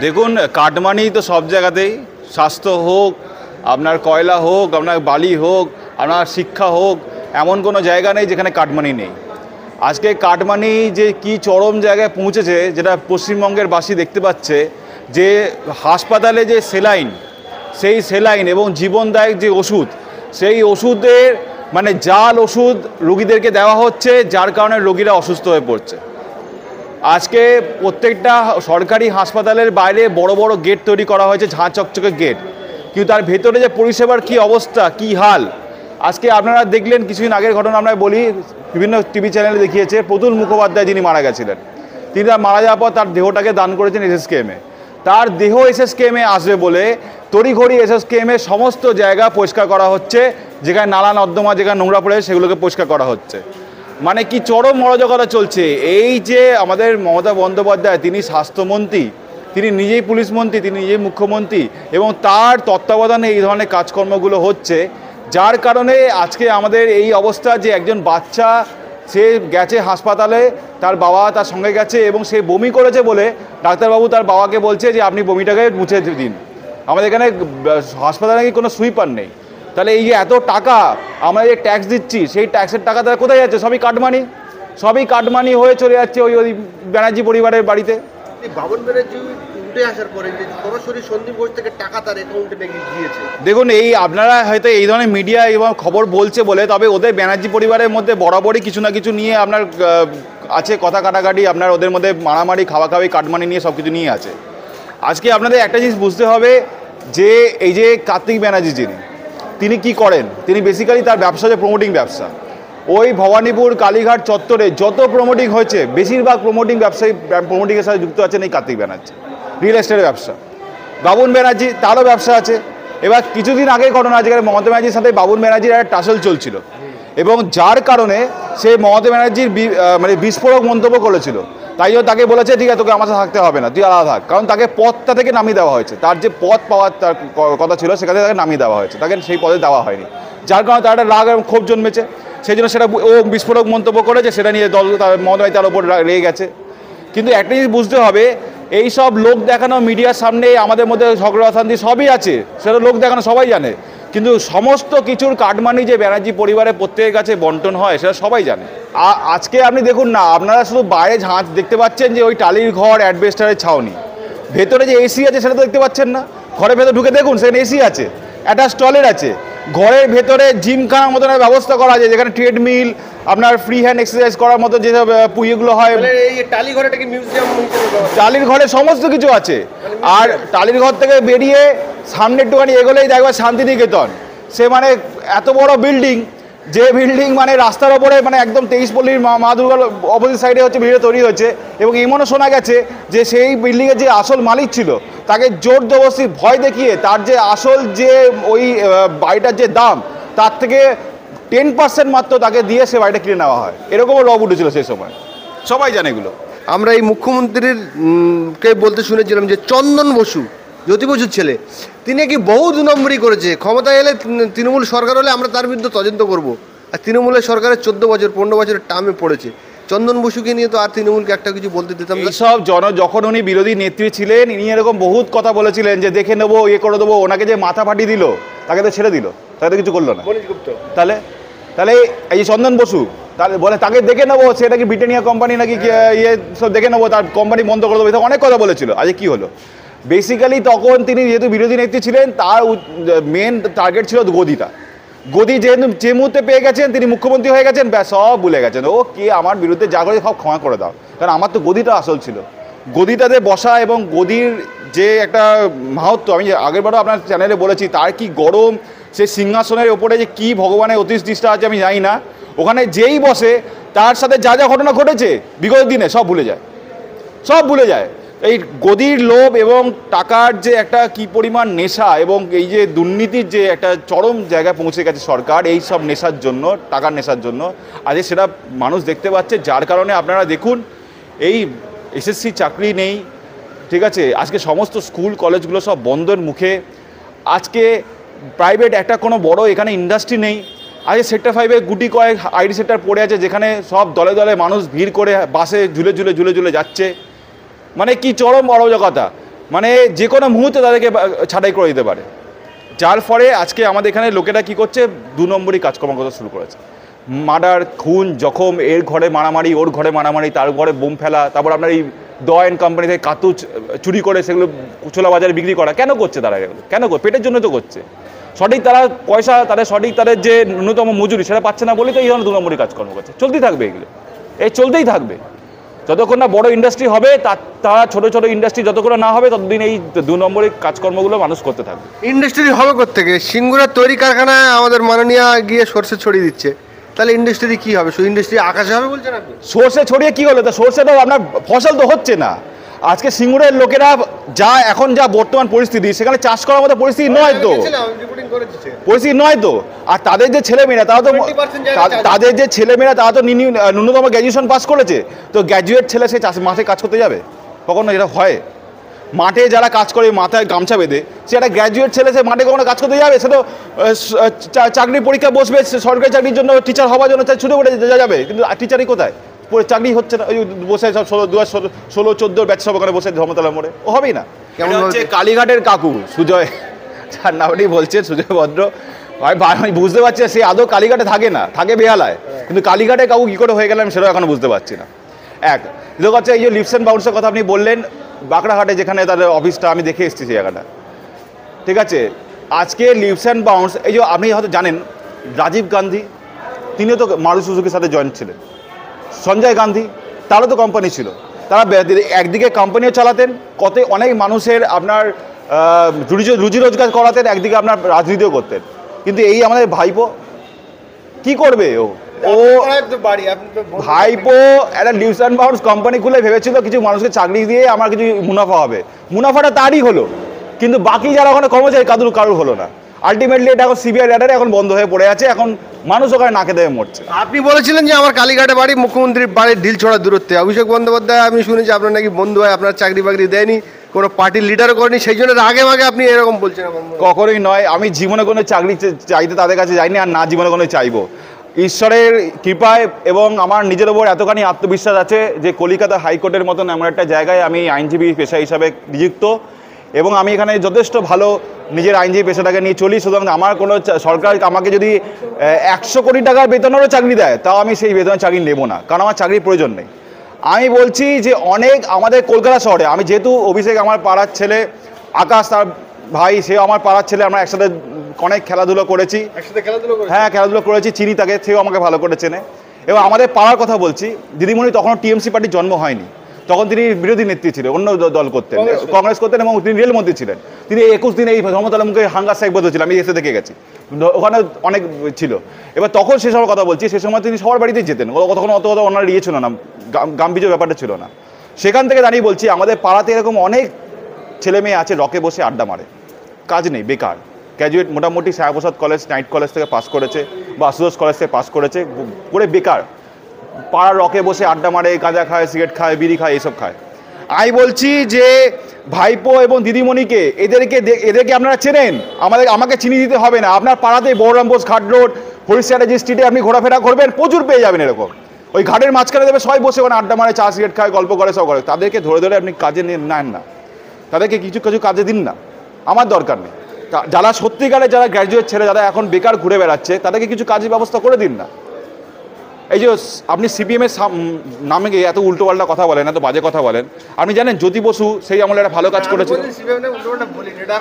দেখুন, কাটমানি তো সব জায়গাতেই, স্বাস্থ্য হোক, আপনার কয়লা হোক, আপনার বালি হোক, আপনার শিক্ষা হোক, এমন কোনো জায়গা নেই যেখানে কাটমানি নেই। আজকে কাটমানি যে কি চরম জায়গায় পৌঁছেছে, যেটা পশ্চিমবঙ্গের বাসী দেখতে পাচ্ছে, যে হাসপাতালে যে সেলাইন, সেই সেলাইন এবং জীবনদায়ক যে ওষুধ, সেই ওষুধের মানে জাল ওষুধ রোগীদেরকে দেওয়া হচ্ছে, যার কারণে রোগীরা অসুস্থ হয়ে পড়ছে। আজকে প্রত্যেকটা সরকারি হাসপাতালের বাইরে বড় বড় গেট তৈরি করা হয়েছে, ঝাঁ চকচকে গেট, কিন্তু তার ভেতরে যে পরিষেবার কি অবস্থা, কি হাল। আজকে আপনারা দেখলেন কিছুদিন আগের ঘটনা, আমরা বলি, বিভিন্ন টিভি চ্যানেলে দেখিয়েছে, প্রতুল মুখোপাধ্যায় যিনি মারা গেছিলেন, তিনি তার মারা যাওয়ার পর তার দেহটাকে দান করেছেন এসএসকেএমে। তার দেহ এসএসকেএমে আসবে বলে তড়িঘড়ি এসএসকেএমে সমস্ত জায়গা পরিষ্কার করা হচ্ছে, যেখানে নালা নর্দমা, যেখানে নোংরা পড়ে সেগুলোকে পরিষ্কার করা হচ্ছে। মানে কি চরম অরাজকতা চলছে। এই যে আমাদের মমতা বন্দ্যোপাধ্যায়, তিনি স্বাস্থ্যমন্ত্রী, তিনি নিজেই পুলিশ মন্ত্রী, তিনি নিজেই মুখ্যমন্ত্রী, এবং তার তত্ত্বাবধানে এই ধরনের কাজকর্মগুলো হচ্ছে, যার কারণে আজকে আমাদের এই অবস্থা যে একজন বাচ্চা সে গেছে হাসপাতালে, তার বাবা তার সঙ্গে গেছে এবং সে বমি করেছে বলে ডাক্তারবাবু তার বাবাকে বলছে যে আপনি বমিটাকে মুছে দিন। আমাদের এখানে হাসপাতালে কি কোনো সুইপার নেই। তাহলে এই যে এত টাকা আমরা যে ট্যাক্স দিচ্ছি, সেই ট্যাক্সের টাকা তারা কোথায় যাচ্ছে? সবই কাটমানি হয়ে চলে যাচ্ছে ওই ব্যানার্জি পরিবারের বাড়িতে। বাবন ব্যানার্জি উঠে আসার পরে যে সরাসরি সন্দীপ ঘোষ থেকে টাকা তার অ্যাকাউন্টে নাকি দিয়েছে। দেখুন, এই আপনারা হয়তো এই ধরনের মিডিয়া এবং খবর বলছে বলে, তবে ওদের ব্যানার্জি পরিবারের মধ্যে বরাবরই কিছু না কিছু নিয়ে আপনার আছে, কথা কাটাকাটি, আপনার ওদের মধ্যে মারামারি, খাওয়াখাওয়ি, কাটমানি নিয়ে সব কিছু নিয়ে আছে। আজকে আপনাদের একটা জিনিস বুঝতে হবে যে এই যে কার্তিক ব্যানার্জি তিনি কি করেন, তিনি বেসিক্যালি তার ব্যবসা যে প্রমোটিং ব্যবসা, ওই ভবানীপুর কালীঘাট চত্বরে যত প্রমোটিং হয়েছে, বেশিরভাগ প্রমোটিংয়ের সাথে যুক্ত আছেন এই কার্তিক ব্যানার্জি। রিয়েল এস্টেটের ব্যবসা, বাবুন ব্যানার্জি তারও ব্যবসা আছে। এবার কিছুদিন আগের ঘটনা, যেখানে মমতা ব্যানার্জির সাথে বাবুন ব্যানার্জির একটা টাসেল চলছিল, এবং যার কারণে সে মমতা ব্যানার্জির মানে বিস্ফোরক মন্তব্য করেছিল। তাই জন্য তাকে বলেছে ঠিক আছে, তোকে আমার সাথে থাকতে হবে না, তুই আলাদা থাক। কারণ তাকে পদটা থেকে নামিয়ে দেওয়া হয়েছে, তার যে পদ পাওয়ার তার কথা ছিল সেখানে তাকে নামিয়ে দেওয়া হয়েছে, তাকে সেই পদে দেওয়া হয়নি, যার কারণে তার একটা রাগ এবং ক্ষোভ জন্মেছে। সেই জন্য সেটা ও বিস্ফোরক মন্তব্য করেছে, সেটা নিয়ে দল তার মমতা তার ওপর রেগে গেছে। কিন্তু একটা জিনিস বুঝতে হবে, এই সব লোক দেখানো মিডিয়ার সামনে আমাদের মধ্যে ঝগড়া অশান্তি সবই আছে, সেটা লোক দেখানো সবাই জানে, কিন্তু সমস্ত কিছুর কাটমানি যে ব্যানার্জি পরিবারের প্রত্যেকের কাছে বন্টন হয় সেটা সবাই জানে। আজকে আপনি দেখুন না, আপনারা শুধু বাইরে ঝাঁচ দেখতে পাচ্ছেন যে ওই টালির ঘর, অ্যাডবেস্টারের ছাউনি, ভেতরে যে এসি আছে সেটা তো দেখতে পাচ্ছেন না। ঘরের ভেতরে ঢুকে দেখুন, সেখানে এসি আছে, একটা টয়লেট আছে, ঘরের ভেতরে জিমখানার মতন ব্যবস্থা করা আছে, যেখানে ট্রেডমিল, আপনার ফ্রি হ্যান্ড এক্সারসাইজ করার মতো যেসব পুইগুলো হয়। টালি ঘরটাকে মিউজিয়াম, টালির ঘরে সমস্ত কিছু আছে। আর টালির ঘর থেকে বেরিয়ে সামনে একটুখানি এগোলেই দেখবে শান্তিনিকেতন। সে মানে এত বড় বিল্ডিং, যে বিল্ডিং মানে রাস্তার ওপরে, মানে একদম 23 পল্লীর মা দুর্গার অপোজিট সাইডে হচ্ছে বিল্ডিংটা তৈরি হয়েছে। এবং এমনও শোনা গেছে যে সেই বিল্ডিংয়ের যে আসল মালিক ছিল, তাকে জোর জবরদস্তি ভয় দেখিয়ে তার যে আসল যে ওই বাড়িটার যে দাম, তার থেকে 10% মাত্র তাকে দিয়ে সে বাড়িটা কিনে নেওয়া হয়। এরকমও রব উঠেছিল সেই সময়, সবাই জানে এগুলো। আমরা এই মুখ্যমন্ত্রীর কে বলতে শুনেছিলাম যে চন্দন বসু, জ্যোতি বসুর ছেলে, তিনি কি বহু 2 নম্বরই করেছে, ক্ষমতায় এলে তৃণমূল সরকার হলে আমরা তার বিরুদ্ধে তদন্ত করব। আর তৃণমূলের সরকারের 15 বছরের টার্মে পড়েছে। চন্দন বসুকে নিয়ে তো আর তৃণমূলকে একটা কিছু বলতে দিতাম না। সব যখন উনি বিরোধী নেত্রী ছিলেন, ইনি এরকম বহুত কথা বলেছিলেন যে দেখে নেবো, করে দেবো। ওনাকে যে মাথা ফাটিয়ে দিল, তাকে তো ছেড়ে দিল, তাকে তো কিছু করলো না। তাহলে এই যে চন্দন বসু, তাহলে বলে তাকে দেখে নেবো, সেটা কি ব্রিটানিয়া কোম্পানি নাকি ইয়ে সব দেখে নেবো, তার কোম্পানি বন্ধ করে দেবো, অনেক কথা বলেছিল। আজ কি হলো? বেসিক্যালি তখন তিনি যেহেতু বিরোধী নেত্রী ছিলেন, তার মেন টার্গেট ছিল গদি যেহেতু যে মুহূর্তে পেয়ে গেছেন, তিনি মুখ্যমন্ত্রী হয়ে গেছেন, ব্যাস সব ভুলে গেছেন। ও কে আমার বিরুদ্ধে যা করে সব ক্ষমা করে দাও, কারণ আমার তো গদিটা আসল ছিল। গদিটাতে বসা এবং গদির যে একটা মাহাত্ম্য, আমি আগেরবারও আপনার চ্যানেলে বলেছি, তার কি গরম, সে সিংহাসনের ওপরে যে কি ভগবানের অতিষ্ঠিষ্টা আছে আমি জানি না। ওখানে যেই বসে, তার সাথে যা যা ঘটনা ঘটেছে বিগত দিনে সব ভুলে যায়। এই গদির লোভ এবং টাকার যে একটা কি পরিমাণ নেশা, এবং এই যে দুর্নীতির যে একটা চরম জায়গায় পৌঁছে গেছে সরকার, এই সব নেশার জন্য, টাকার নেশার জন্য আজ সেটা মানুষ দেখতে পাচ্ছে। যার কারণে আপনারা দেখুন, এই এসএসসি চাকরি নেই, ঠিক আছে, আজকে সমস্ত স্কুল কলেজগুলো সব বন্ধের মুখে। আজকে প্রাইভেট একটা কোনো বড় এখানে ইন্ডাস্ট্রি নেই। আজকে সেক্টর 5-এ গুটি কয়েক আইডি সেক্টর পড়ে আছে, যেখানে সব দলে দলে মানুষ ভিড় করে বাসে ঝুলে যাচ্ছে। মানে কি চরম অরাজকতা। মানে যে কোনো মুহূর্তে তাদেরকে ছাঁটাই করে দিতে পারে। যার ফলে আজকে আমাদের এখানে লোকেরা কি করছে, 2 নম্বরই কাজকর্ম করতে শুরু করেছে। মার্ডার, খুন, জখম, এর ঘরে মারামারি, ওর ঘরে মারামারি, তার ঘরে বোম ফেলা, তারপর আপনার এই দয়েন কোম্পানি থেকে কাতুচ চুরি করে সেগুলো কুচলা বাজারে বিক্রি করা। কেন করছে তারা এগুলো? কেন পেটের জন্য তো করছে। সঠিক তারা পয়সা, তাদের যে ন্যূনতম মজুরি সেটা পাচ্ছে না বলেই তো এই ধরনের 2 নম্বরই কাজকর্ম করছে। চলতেই থাকবে এগুলো, চলতেই থাকবে যতক্ষণ না বড় ইন্ডাস্ট্রি হবে। তারা ছোট ছোট ইন্ডাস্ট্রি যতক্ষণ না হবে ততদিন এই 2 নম্বরের কাজকর্মগুলো মানুষ করতে থাকবে। ইন্ডাস্ট্রি হবে কোত্থেকে? সিঙ্গুরের তৈরি কারখানায় আমাদের মাননীয় গিয়ে সর্ষে ছড়িয়ে দিচ্ছে, তাহলে ইন্ডাস্ট্রি কি হবে? শুধু ইন্ডাস্ট্রি আকাশে হবে বলছেন আপনি? সর্ষে ছড়িয়ে কি হলো? তা সর্ষেটা আপনার ফসল তো হচ্ছে না। আজকে সিঙ্গুরের লোকেরা এখন যা বর্তমান পরিস্থিতি, সেখানে চাষ করার মতো পরিস্থিতি নয় তো, পরিস্থিতি নয় তো। আর তাদের যে ছেলেমেয়েরা তারা তো ন্যূনতম গ্র্যাজুয়েশন পাস করেছে। তো গ্র্যাজুয়েট ছেলে সে মাঠে কাজ করতে যাবে? কখনো এটা হয়? মাঠে যারা কাজ করে মাথায় গামছা বেঁধে, সে একটা গ্র্যাজুয়েট ছেলে সে মাঠে কখনো কাজ করতে যাবে? সে তো চাকরির পরীক্ষা বসবে, সরকারি চাকরির জন্য, টিচার হওয়ার জন্য ছুটে পড়ে যাবে। কিন্তু টিচারই কোথায়? চাকরি হচ্ছে না। ওই বসে সব 2016-14 ব্যাচ সব ওখানে বসে ধর্মতলা মোড়ে। ও হবেই না। কেমন হচ্ছে কালীঘাটের কাকু সুজয়, যার নামটি বলছেন সুজয় ভদ্র, আমি বুঝতে পারছি সে আদৌ কালীঘাটে থাকে না, থাকে বেহালায়। কিন্তু কালীঘাটের কাকু কী করে হয়ে গেলাম সেটাও এখনো বুঝতে পারছি না। দ্বিতীয় হচ্ছে এই যে লিপস অ্যান্ড বাউন্সের কথা আপনি বললেন, বাঁকড়াঘাটে যেখানে তাদের অফিসটা, আমি দেখে এসেছি সেই জায়গাটা। ঠিক আছে, আজকে লিপস অ্যান্ড বাউন্স, এই যে আপনি হয়তো জানেন রাজীব গান্ধী, তিনিও তো মারুতি সুজুকির সাথে জয়েন্ট ছিলেন। সঞ্জয় গান্ধী, তারও তো কোম্পানি ছিল। তারা একদিকে কোম্পানিও চালাতেন, অনেক মানুষের আপনার রুজি রোজগার করাতেন, একদিকে আপনার রাজনীতিও করতেন। কিন্তু এই আমাদের ভাইপো কি করবে? ও ভাইপো একটা লিপস অ্যান্ড বাউন্স কোম্পানি খুলে ভেবেছিল কিছু মানুষকে চাকরি দিয়ে আমার কিছু মুনাফা হবে। মুনাফাটা তারই হলো, কিন্তু বাকি যারা ওখানে কর্মচারী কারুর হলো না। আলটিমেটলি এটা এখন সিবিআই র্যাডারে এখন বন্ধ হয়ে পড়ে আছে। এখন মানুষ ওখানে নাকে দেবে মরছে। আপনি বলেছিলেন যে আমার কালীঘাটে বাড়ি, মুখ্যমন্ত্রীর বাড়ির ঢিল ছড়া দূরত্বে। অভিষেক বন্দ্যোপাধ্যায়, আমি শুনেছি আপনার নাকি বন্ধু হয়, আপনার চাকরি বাকরি দেয়নি, কোনো পার্টির লিডারও করেনি, সেই জন্য আগে আপনি এরকম বলছেন। কখনোই নয়। আমি জীবনে কোনো চাকরি চাইতে তাদের কাছে যাইনি, আর না জীবনে কোনো চাইবো। ঈশ্বরের কৃপায় এবং আমার নিজের ওপর এতখানি আত্মবিশ্বাস আছে যে কলকাতা হাইকোর্টের মতন এমন একটা জায়গায় আমি আইনজীবী পেশা হিসাবে নিযুক্ত, এবং আমি এখানে যথেষ্ট ভালো নিজের আইনজীবী পেশাটাকে নিয়ে চলি। সুতরাং আমার কোনো সরকার আমাকে যদি 100 কোটি টাকার বেতনেরও চাকরি দেয়, তাও আমি সেই বেতনের চাকরি নেব না, কারণ আমার চাকরির প্রয়োজন নেই। আমি বলছি যে অনেক আমাদের কলকাতা শহরে, আমি যেহেতু অভিষেক আমার পাড়ার ছেলে, আকাশ তার ভাই, সেও আমার পাড়ার ছেলে, আমরা একসাথে অনেক খেলাধুলো করেছি। হ্যাঁ, খেলাধুলো করেছি, চিনি তাকে, সেও আমাকে ভালো করে চেনে। এবং আমাদের পাড়ার কথা বলছি, দিদিমণি তখনও টিএমসি পার্টির জন্ম হয়নি, তখন তিনি বিরোধী নেত্রী ছিলেন, অন্য দল করতেন, কংগ্রেস করতেন, এবং তিনি রেলমন্ত্রী ছিলেন। তিনি 21 দিনে এই ধর্মতলা মুখে হাঙ্গার সাহেব বলতেছিলেন, আমি এসে দেখে গেছি, ওখানে অনেক ছিল। এবার তখন সে সময় কথা বলছি, সে সময় তিনি সবার বাড়িতেই যেতেন, তখন অত ওনার ইয়ে ছিল না, গাম্ভীর্য ব্যাপারটা ছিল না। সেখান থেকে দাঁড়িয়ে বলছি, আমাদের পাড়াতে এরকম অনেক ছেলে মেয়ে আছে রকে বসে আড্ডা মারে, কাজ নেই, বেকার। গ্র্যাজুয়েট মোটামুটি সায়াপ্রসাদ কলেজ, নাইট কলেজ থেকে পাস করেছে, বা আশুতোষ কলেজ থেকে পাস করেছে, করে বেকার, পাড়ার রকে বসে আড্ডা মারে, গাঁজা খায়, সিগারেট খায়, বিড়ি খায়, এইসব খায়। আমি বলছি যে ভাইপো এবং দিদিমণিকে, এদেরকে আপনারা চেনেন, আমাকে চিনি দিতে হবে না। আপনার পাড়াতে বহরম বোস ঘাট রোড, হরিশ চ্যাটার্জি স্ট্রিটে আপনি ঘোরাফেরা করবেন, প্রচুর পেয়ে যাবেন এরকম। ওই ঘাটের মাঝখানে দেবে সবাই বসে ওখানে আড্ডা মারে, চা সিগারেট খায়, গল্প করে, সব করে। তাদেরকে ধরে আপনি কাজে নেন না, তাদেরকে কিছু কাজে দিন না, আমার দরকার নেই। যারা সত্যিকারের যারা গ্র্যাজুয়েট ছেলে, যারা এখন বেকার ঘুরে বেড়াচ্ছে, তাদেরকে কিছু কাজের ব্যবস্থা করে দিন না। এই যে আপনি সিপিএমের নামে গিয়ে এত উল্টোপাল্টা কথা বলেন, এত বাজে কথা বলেন। আপনি জানেন জ্যোতি বসু সেই আমলে একটা ভালো কাজ করেছে।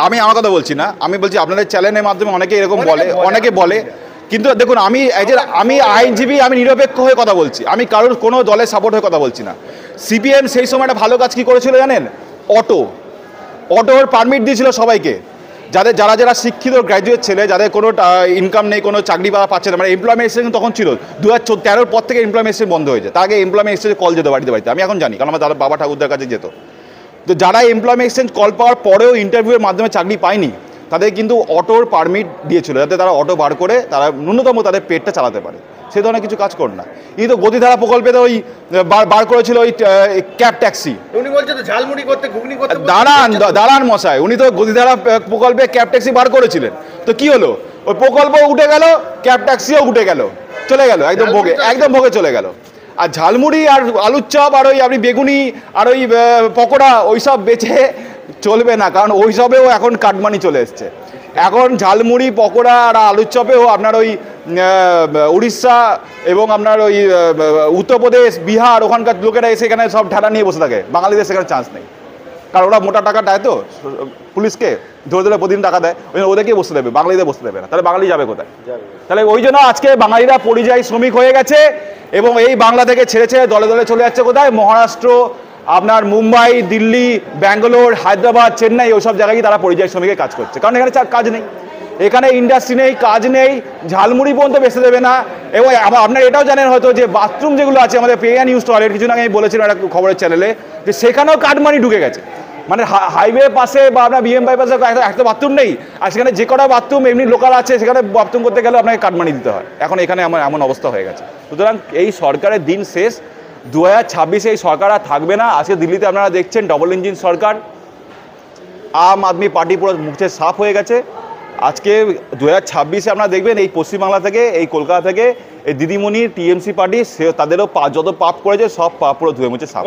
আমি আমার কথা বলছি না, আমি বলছি আপনাদের চ্যানেলের মাধ্যমে অনেকে বলে। কিন্তু দেখুন, আমি আইনজীবী, আমি নিরপেক্ষ হয়ে কথা বলছি, আমি কারোর কোনো দলের সাপোর্ট হয়ে কথা বলছি না। সিপিএম সেই সময় একটা ভালো কাজ কী করেছিল জানেন? অটোর পারমিট দিয়েছিল সবাইকে, যারা শিক্ষিত গ্র্যাজুয়েট ছেলে, যাদের কোনো ইনকাম নেই, কোনো চাকরি পাচ্ছে না, মানে এমপ্লয়মেন্ট এক্সচেঞ্জ তখন ছিল 2013 পর থেকে এমপ্লয়মেন্ট এক্সচেঞ্জ বন্ধ হয়েছে। তার আগে এমপ্লয়মেন্ট এক্সচেঞ্জে কল যেত বাড়িতে, আমি এখন জানি, কারণ আমার দাদা বাবা ঠাকুরদার কাছে যেত। তো যারা এমপ্লয়মেন্ট এক্সচেঞ্জ কল পাওয়ার পরেও ইন্টারভিউয়ের মাধ্যমে চাকরি পায়নি, তাদের কিন্তু অটোর পারমিট দিয়েছিল, যাতে তারা অটো বার করে তারা ন্যূনতম তাদের পেটটা চালাতে পারে। সেই ধরনের কিছু কাজ করুন না। এই তো গতিধারা প্রকল্পে তো ওই বার করেছিল ওই ক্যাব ট্যাক্সি, উনি বলছেন ঝালমুড়ি করতে, ঘুগনি করতে। দাঁড়ান মশাই, উনি তো গতিধারা প্রকল্পে ক্যাব ট্যাক্সি বার করেছিলেন, তো কি হলো? ওই প্রকল্প উঠে গেল, ক্যাব ট্যাক্সিও উঠে গেল, চলে গেল, একদম ভোগে চলে গেল। আর ঝালমুড়ি আর আলুর চপ আর ওই আপনি বেগুনি আর ওই পকোড়া ওইসব বেচে চলবে না, কারণ ওই সবেও এখন কাটমানি চলে এসছে। এখন ঝালমুড়ি, পকোড়া আর আলুর চপেও আপনার ওই উড়িষ্যা এবং আপনার ওই উত্তরপ্রদেশ, বিহার ওখানকার লোকেরা এসে এখানে সব ঠেলা নিয়ে বসে থাকে, বাঙালিদের সেখানে চান্স নেই। কারণ ওরা মোটা টাকা দেয় তো পুলিশকে, ধরে ধরে প্রতিদিন টাকা দেয়, ওই জন্য ওদেরকে বসতে দেবে, বাঙালিদের বসতে দেবে না। তাহলে বাঙালি যাবে কোথায়? তাহলে ওই জন্য আজকে বাঙালিরা পরিযায়ী শ্রমিক হয়ে গেছে এবং এই বাংলা থেকে ছেড়ে ছেড়ে দলে দলে চলে যাচ্ছে কোথায়? মহারাষ্ট্র, আপনার মুম্বাই, দিল্লি, ব্যাঙ্গালোর, হায়দ্রাবাদ, চেন্নাই, ওইসব জায়গায় তারা পরিযায়ী শ্রমিকের কাজ করছে, কারণ এখানে কাজ নেই, এখানে ইন্ডাস্ট্রি নেই, কাজ নেই, ঝালমুড়ি পর্যন্ত বেচতে দেবে না। এবং আপনারা এটাও জানেন হয়তো যে বাথরুম যেগুলো আছে আমাদের পে অ্যান্ড ইউজ টয়লেট, কিছু আগে আমি বলেছিলাম একটা খবরের চ্যানেলে, যে সেখানেও কাটমানি ঢুকে গেছে। মানে হাইওয়ে পাশে বা আপনার বিএম বাইপাসে একটা বাথরুম নেই, আর সেখানে যে কটা বাথরুম এমনি লোকাল আছে সেখানে বাথরুম করতে গেলে আপনাকে কাটমানি দিতে হয়। এখন এখানে এমন অবস্থা হয়ে গেছে। সুতরাং এই সরকারের দিন শেষ, 2026-এ এই সরকার আর থাকবে না। আজকে দিল্লিতে আপনারা দেখছেন ডবল ইঞ্জিন সরকার, আম আদমি পার্টি পুরো মুখে সাফ হয়ে গেছে। আজকে 2026-এ আপনারা দেখবেন এই পশ্চিমবাংলা থেকে, এই কলকাতা থেকে এই দিদিমণির টিএমসি পার্টি, তাদেরও যত পাপ করেছে সব পাপ পুরো ধুয়ে মুছে সাফ।